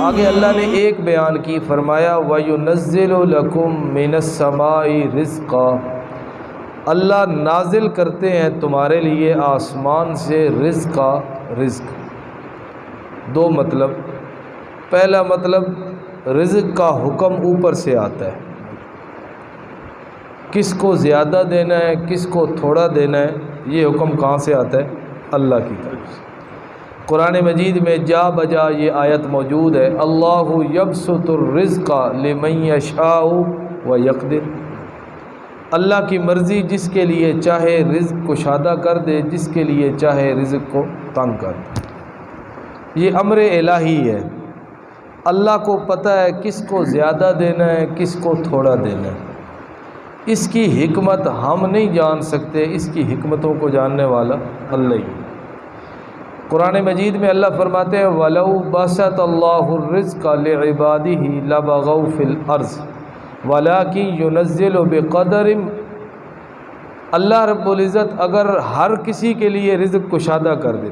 آگے اللہ نے ایک بیان کی، فرمایا وَيُنَزِّلُ لَكُم مِّنَ السَّمَاءِ رِزْقًا، اللہ نازل کرتے ہیں تمہارے لیے آسمان سے رزق۔ دو مطلب، پہلا مطلب رزق کا حکم اوپر سے آتا ہے، کس کو زیادہ دینا ہے کس کو تھوڑا دینا ہے، یہ حکم کہاں سے آتا ہے؟ اللہ کی طرف سے۔ قرآن مجید میں جا بجا یہ آیت موجود ہے، اللہ یبسط الرزق لمن یشاء ویقدر، اللہ کی مرضی جس کے لیے چاہے رزق کشادہ کر دے، جس کے لیے چاہے رزق کو تنگ کر دے۔ یہ امر الہی ہے، اللہ کو پتہ ہے کس کو زیادہ دینا ہے کس کو تھوڑا دینا ہے۔ اس کی حکمت ہم نہیں جان سکتے، اس کی حکمتوں کو جاننے والا اللہ ہی۔ قرآن مجید میں اللہ فرماتے ہیں وَلَوْ بَسَطَ اللَّهُ الرِّزْقَ لِعِبَادِهِ لَبَغَوْا فِي الْأَرْضِ وَلَٰكِن يُنَزِّلُ بِقَدَرٍ، اللہ رب العزت اگر ہر کسی کے لیے رزق کشادہ کر دے،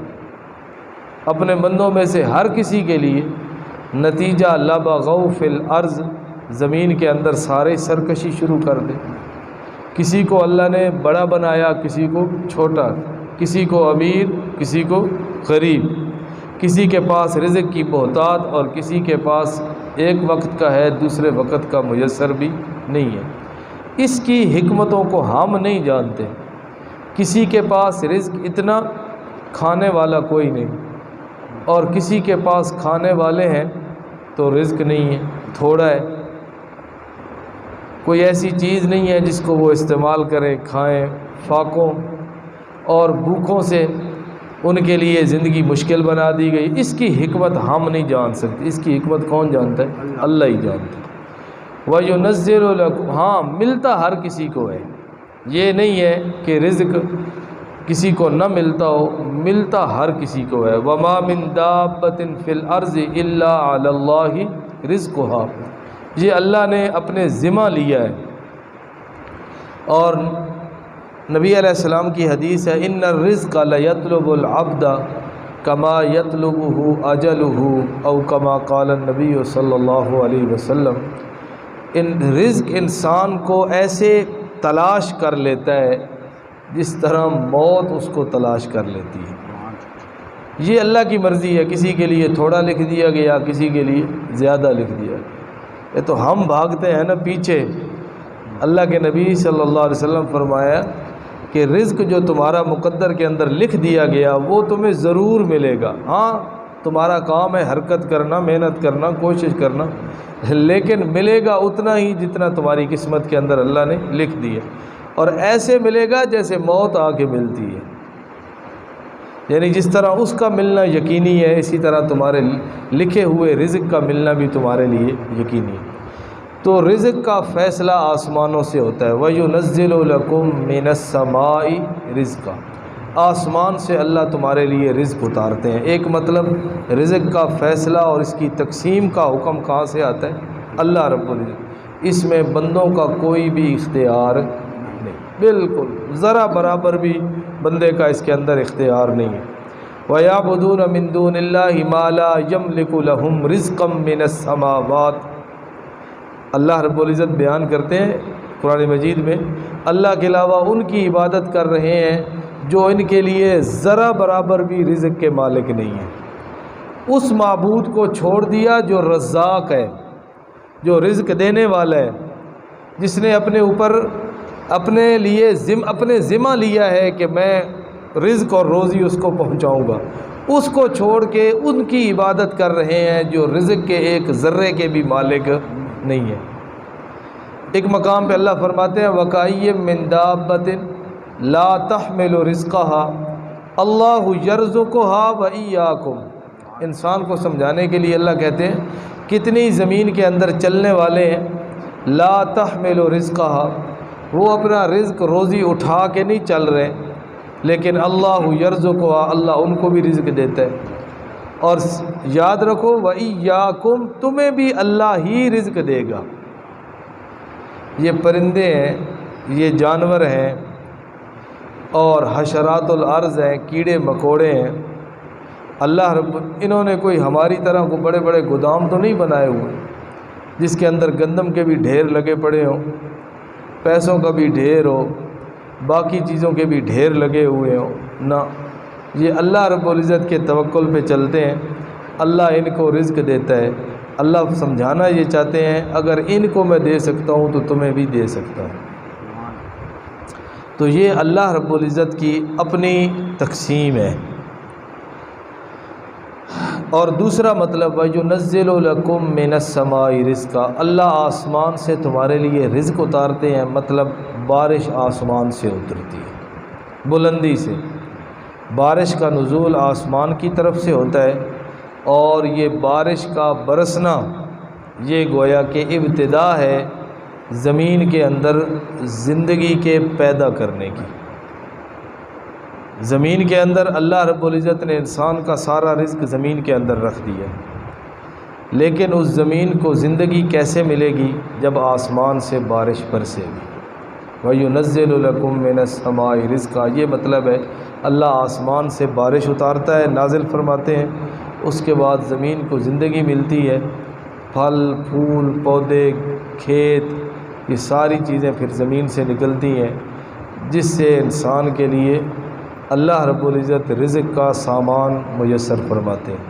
اپنے بندوں میں سے ہر کسی کے لیے، نتیجہ لَبَغَوْا فِي الْأَرْضِ، زمین کے اندر سارے سرکشی شروع کر دے۔ کسی کو اللہ نے بڑا بنایا، کسی کو چھوٹا، کسی کو امیر کسی کو غریب، کسی کے پاس رزق کی بہتات اور کسی کے پاس ایک وقت کا ہے دوسرے وقت کا میسر بھی نہیں ہے۔ اس کی حکمتوں کو ہم نہیں جانتے۔ کسی کے پاس رزق اتنا، کھانے والا کوئی نہیں، اور کسی کے پاس کھانے والے ہیں تو رزق نہیں ہے، تھوڑا ہے، کوئی ایسی چیز نہیں ہے جس کو وہ استعمال کریں، کھائیں، فاقوں اور بھوکوں سے ان کے لیے زندگی مشکل بنا دی گئی۔ اس کی حکمت ہم نہیں جان سکتے، اس کی حکمت کون جانتا ہے؟ اللہ ہی جانتا ہے۔ وَيُنَزِّلُ لَكُمْ، ہاں ملتا ہر کسی کو ہے، یہ نہیں ہے کہ رزق کسی کو نہ ملتا ہو، ملتا ہر کسی کو ہے۔ وَمَا مِن دَابَّةٍ فِي الْأَرْضِ إِلَّا عَلَى اللَّهِ رِزْقُهَا، یہ اللہ نے اپنے ذمہ لیا ہے۔ اور نبی علیہ السلام کی حدیث ہے ان الرزق لیطلب العبد کما یطلبہ اجلہ او کما قال النبی صلی اللہ علیہ وسلم، رزق انسان کو ایسے تلاش کر لیتا ہے جس طرح موت اس کو تلاش کر لیتی ہے۔ یہ اللہ کی مرضی ہے، کسی کے لیے تھوڑا لکھ دیا گیا، کسی کے لیے زیادہ لکھ دیا گیا۔ یہ تو ہم بھاگتے ہیں نا پیچھے۔ اللہ کے نبی صلی اللہ علیہ وسلم فرمایا کہ رزق جو تمہارا مقدر کے اندر لکھ دیا گیا وہ تمہیں ضرور ملے گا، ہاں تمہارا کام ہے حرکت کرنا، محنت کرنا، کوشش کرنا، لیکن ملے گا اتنا ہی جتنا تمہاری قسمت کے اندر اللہ نے لکھ دیا، اور ایسے ملے گا جیسے موت آ کے ملتی ہے۔ یعنی جس طرح اس کا ملنا یقینی ہے، اسی طرح تمہارے لکھے ہوئے رزق کا ملنا بھی تمہارے لیے یقینی ہے۔ تو رزق کا فیصلہ آسمانوں سے ہوتا ہے۔ وَيُنَزِّلُ لَكُم مِّنَ السَّمَاءِ رِزْقًا، آسمان سے اللہ تمہارے لیے رزق اتارتے ہیں۔ ایک مطلب رزق کا فیصلہ اور اس کی تقسیم کا حکم کہاں سے آتا ہے؟ اللہ رب العزت، اس میں بندوں کا کوئی بھی اختیار نہیں، بالکل ذرا برابر بھی بندے کا اس کے اندر اختیار نہیں ہے۔ وَيَعْبُدُونَ مِن دُونِ اللَّهِ مَا لَا يَمْلِكُ لَهُمْ رِزْقًا مِّنَ السَّمَاوَاتِ، اللہ رب العزت بیان کرتے ہیں قرآن مجید میں اللہ کے علاوہ ان کی عبادت کر رہے ہیں جو ان کے لیے ذرا برابر بھی رزق کے مالک نہیں ہیں۔ اس معبود کو چھوڑ دیا جو رزاق ہے، جو رزق دینے والا ہے، جس نے اپنے اوپر اپنے لیے اپنے ذمہ لیا ہے کہ میں رزق اور روزی اس کو پہنچاؤں گا، اس کو چھوڑ کے ان کی عبادت کر رہے ہیں جو رزق کے ایک ذرے کے بھی مالک نہیں ہے۔ ایک مقام پہ اللہ فرماتے ہیں وَكَأَيٍّ مِّن دَابَّةٍ لَا تَحْمِلُ رِزْقَهَا اللَّهُ يَرْزُقُهَا وَإِيَّاكُمْ، انسان کو سمجھانے کے لیے اللہ کہتے ہیں کتنی زمین کے اندر چلنے والے ہیں، لا تحمل رزقها، وہ اپنا رزق روزی اٹھا کے نہیں چل رہے، لیکن اللہ یرزقها، اللہ ان کو بھی رزق دیتا ہے۔ اور یاد رکھو وَإِيَّاكُمْ، تمہیں بھی اللہ ہی رزق دے گا۔ یہ پرندے ہیں، یہ جانور ہیں، اور حشرات الارض ہیں، کیڑے مکوڑے ہیں، اللہ رب انہوں نے کوئی ہماری طرح کو بڑے بڑے گودام تو نہیں بنائے ہوئے جس کے اندر گندم کے بھی ڈھیر لگے پڑے ہوں، پیسوں کا بھی ڈھیر ہو، باقی چیزوں کے بھی ڈھیر لگے ہوئے ہوں، نہ، یہ اللہ رب العزت کے توکل پہ چلتے ہیں، اللہ ان کو رزق دیتا ہے۔ اللہ سمجھانا یہ چاہتے ہیں اگر ان کو میں دے سکتا ہوں تو تمہیں بھی دے سکتا ہوں۔ تو یہ اللہ رب العزت کی اپنی تقسیم ہے۔ اور دوسرا مطلب وَيُنَزِّلُ لَكُم مِّنَ السَّمَاءِ رِزْقًا، اللہ آسمان سے تمہارے لیے رزق اتارتے ہیں، مطلب بارش آسمان سے اترتی ہے، بلندی سے بارش کا نزول آسمان کی طرف سے ہوتا ہے، اور یہ بارش کا برسنا یہ گویا کہ ابتدا ہے زمین کے اندر زندگی کے پیدا کرنے کی۔ زمین کے اندر اللہ رب العزت نے انسان کا سارا رزق زمین کے اندر رکھ دیا، لیکن اس زمین کو زندگی کیسے ملے گی؟ جب آسمان سے بارش برسے گی۔ وَيُنَزِّلُ لَكُم مِّنَ السَّمَاءِ رِزْقًا، یہ مطلب ہے اللہ آسمان سے بارش اتارتا ہے، نازل فرماتے ہیں، اس کے بعد زمین کو زندگی ملتی ہے، پھل پھول پودے کھیت یہ ساری چیزیں پھر زمین سے نکلتی ہیں، جس سے انسان کے لیے اللہ رب العزت رزق کا سامان میسر فرماتے ہیں۔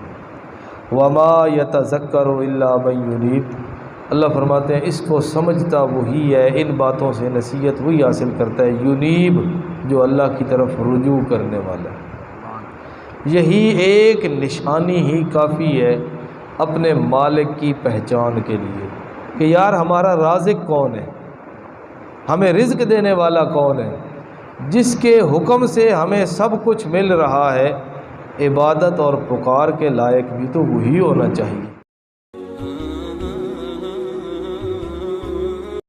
وَمَا يَتَذَكَّرُ إِلَّا مَن يُنِيبُ، اللہ فرماتے ہیں اس کو سمجھتا وہی ہے، ان باتوں سے نصیحت وہی حاصل کرتا ہے، ینیب جو اللہ کی طرف رجوع کرنے والا ہے۔ یہی ایک نشانی ہی کافی ہے اپنے مالک کی پہچان کے لیے کہ یار ہمارا رازق کون ہے، ہمیں رزق دینے والا کون ہے، جس کے حکم سے ہمیں سب کچھ مل رہا ہے۔ عبادت اور پکار کے لائق بھی تو وہی ہونا چاہیے۔